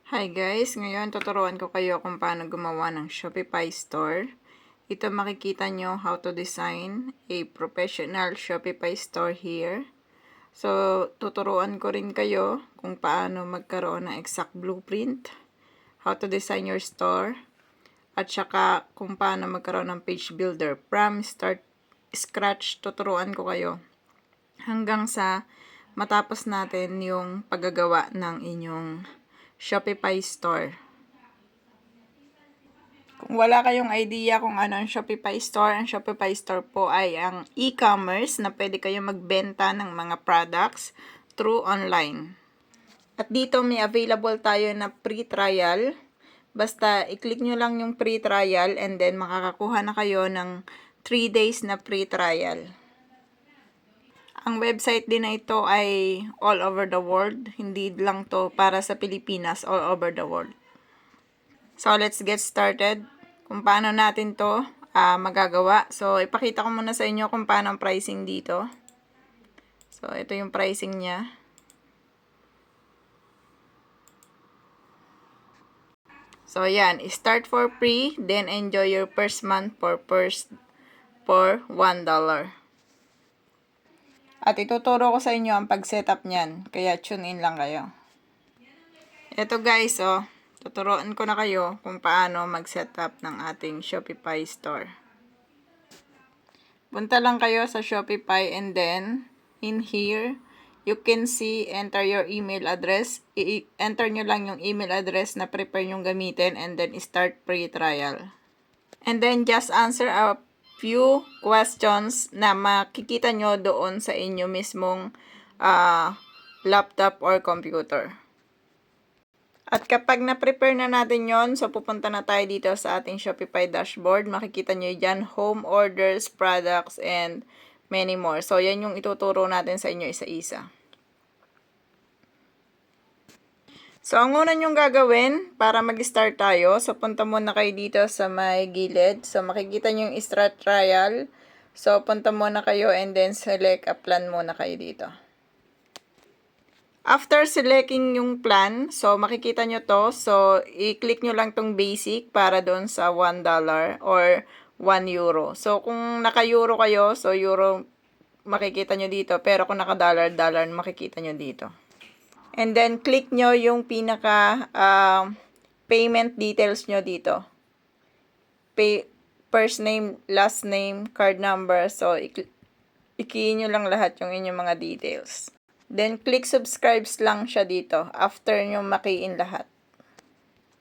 Hi guys! Ngayon tuturuan ko kayo kung paano gumawa ng Shopify store. Ito makikita nyo how to design a professional Shopify store here. So, tuturuan ko rin kayo kung paano magkaroon ng exact blueprint, how to design your store, at saka kung paano magkaroon ng page builder. From start scratch, tuturuan ko kayo hanggang sa matapos natin yung paggagawa ng inyong Shopify store. Kung wala kayong idea kung ano ang Shopify store, ang Shopify store po ay ang e-commerce na pwede kayong magbenta ng mga products through online. At dito may available tayo na free trial. Basta i-click nyo lang yung free trial and then makakakuha na kayo ng 3 days na free trial. Ang website din na ito ay all over the world. Hindi lang to para sa Pilipinas, all over the world. So, let's get started. Kung paano natin to magagawa. So, ipakita ko muna sa inyo kung paano ang pricing dito. So, ito yung pricing niya. So, yan. Start for free, then enjoy your first month for $1. At ituturo ko sa inyo ang pag-setup niyan. Kaya tune in lang kayo. Ito guys, tuturuan ko na kayo kung paano mag-setup ng ating Shopify store. Punta lang kayo sa Shopify and then, in here, you can see, enter your email address. I-enter nyo lang yung email address na prepare nyong gamitin and then start free trial. And then, just answer a few questions na makikita nyo doon sa inyo mismong laptop or computer. At kapag na-prepare na natin yon, so pupunta na tayo dito sa ating Shopify dashboard. Makikita nyo dyan, home orders, products, and many more. So, yan yung ituturo natin sa inyo isa-isa. So, ang una nyong gagawin para mag-start tayo, so punta muna kayo dito sa may gilid. So, makikita nyo yung start trial. So, punta muna kayo and then select a plan muna kayo dito. After selecting yung plan, so makikita nyo to. So, i-click nyo lang tong basic para doon sa $1 or €1. So, kung naka-euro kayo, so euro makikita nyo dito. Pero kung naka-dollar, dollar makikita nyo dito. And then, click nyo yung pinaka payment details nyo dito. First name, last name, card number. So, i-key nyo lang lahat yung inyong mga details. Then, click subscribes lang siya dito after nyo makiin lahat.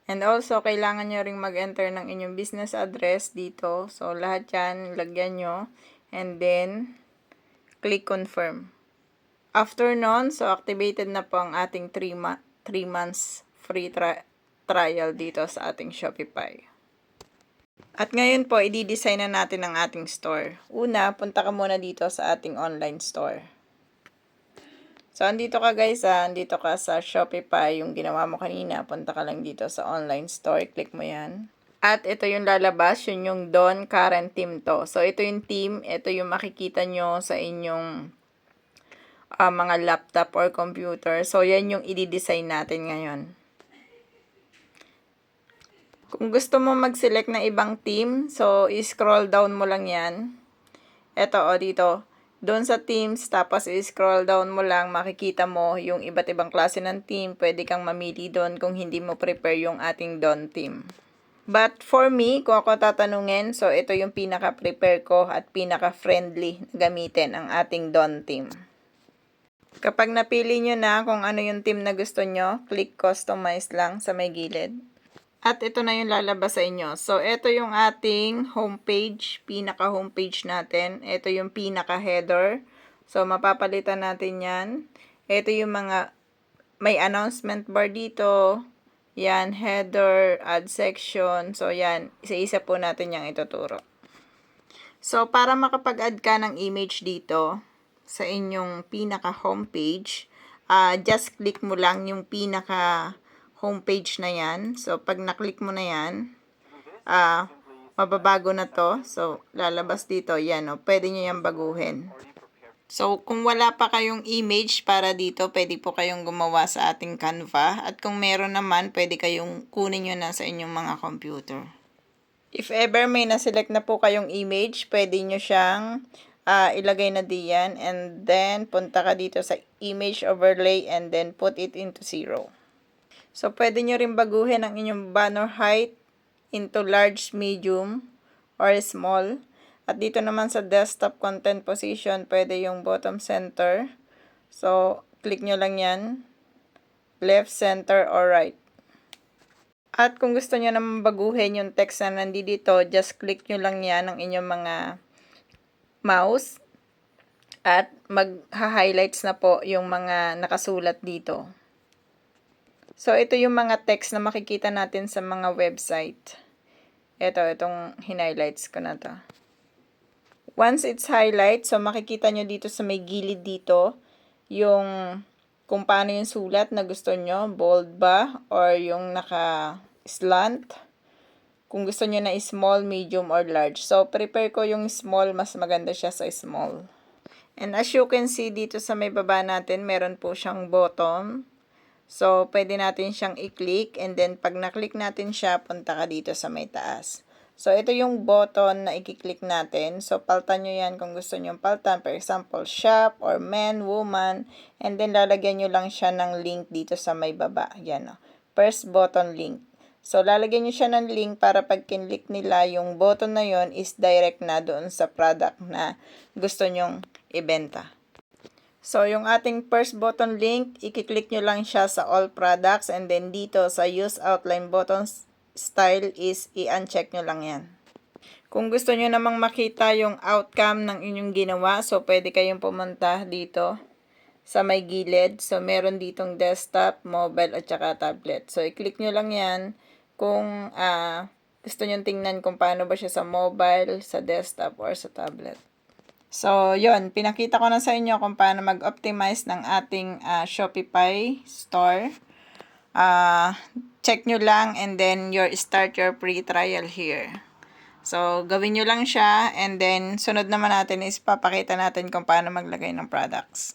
And also, kailangan nyo ring mag-enter ng inyong business address dito. So, lahat yan, lagyan nyo. And then, click confirm. After nun, so activated na po ang ating 3 months free trial dito sa ating Shopify. At ngayon po, i-design na natin ang ating store. Una, punta ka muna dito sa ating online store. So, andito ka guys, andito ka sa Shopify, yung ginawa mo kanina. Punta ka lang dito sa online store, click mo yan. At ito yung lalabas, yun yung Don Current Team to. So, ito yung team, ito yung makikita nyo sa inyong mga laptop or computer. So, yan yung i-design natin ngayon. Kung gusto mo mag-select ng ibang team, so, i-scroll down mo lang yan. Ito, dito. Doon sa teams, tapos i-scroll down mo lang, makikita mo yung iba't ibang klase ng team. Pwede kang mamili doon kung hindi mo prepare yung ating Don team. But for me, kung ako tatanungin, so ito yung pinaka-prepare ko at pinaka-friendly na gamitin ang ating Don team. Kapag napili nyo na kung ano yung team na gusto nyo, click customize lang sa may gilid. At ito na yung lalabas sa inyo. So, ito yung ating homepage, pinaka-homepage natin. Ito yung pinaka-header. So, mapapalitan natin yan. Ito yung mga, may announcement bar dito. Yan, header, add section. So, yan, isa-isa po natin yung ituturo. So, para makapag-add ka ng image dito, sa inyong pinaka-homepage, just click mo lang yung pinaka-homepage na yan. So, pag na-click mo na yan, mababago na to. So, lalabas dito. Yan, pwede nyo yan baguhin. So, kung wala pa kayong image para dito, pwede po kayong gumawa sa ating Canva. At kung meron naman, pwede kayong kunin nyo na sa inyong mga computer. If ever may na-select na po kayong image, pwede nyo siyang ilagay na diyan. And then, punta ka dito sa image overlay and then put it into 0. So, pwede nyo rin baguhin ang inyong banner height into large, medium, or small. At dito naman sa desktop content position, pwede yung bottom center. So, click nyo lang yan. Left, center, or right. At kung gusto nyo naman baguhin yung text na nandito, just click nyo lang yan ng inyong mga mouse. At mag-highlights na po yung mga nakasulat dito. So, ito yung mga text na makikita natin sa mga website. Itong highlights ko na to. Once it's highlight, so makikita nyo dito sa may gilid dito, yung kung paano yung sulat na gusto nyo, bold ba, or yung naka-slant. Kung gusto nyo na small, medium, or large. So, prepare ko yung small, mas maganda siya sa small. And as you can see dito sa may baba natin, meron po siyang button. So, pwede natin siyang i-click, and then pag na-click natin siya, punta ka dito sa may taas. So, ito yung button na i-click natin. So, paltan nyo yan kung gusto nyo paltan. For example, shop or men, woman. And then, lalagyan nyo lang siya ng link dito sa may baba. Yan o. First button link. So, lalagyan nyo siya ng link para pag kinlik nila, yung button na yon is direct na doon sa product na gusto nyong ibenta. So, yung ating first button link, i-click nyo lang siya sa all products. And then, dito sa use outline buttons style is i-uncheck nyo lang yan. Kung gusto nyo namang makita yung outcome ng inyong ginawa, so pwede kayong pumunta dito sa may gilid. So meron ditong desktop, mobile at saka tablet. So i-click nyo lang yan kung gusto nyo tingnan kung paano ba siya sa mobile, sa desktop, or sa tablet. So yon, pinakita ko na sa inyo kung paano mag-optimize ng ating Shopify store. Check nyo lang and then start your free trial here. So, gawin nyo lang siya and then sunod naman natin is papakita natin kung paano maglagay ng products.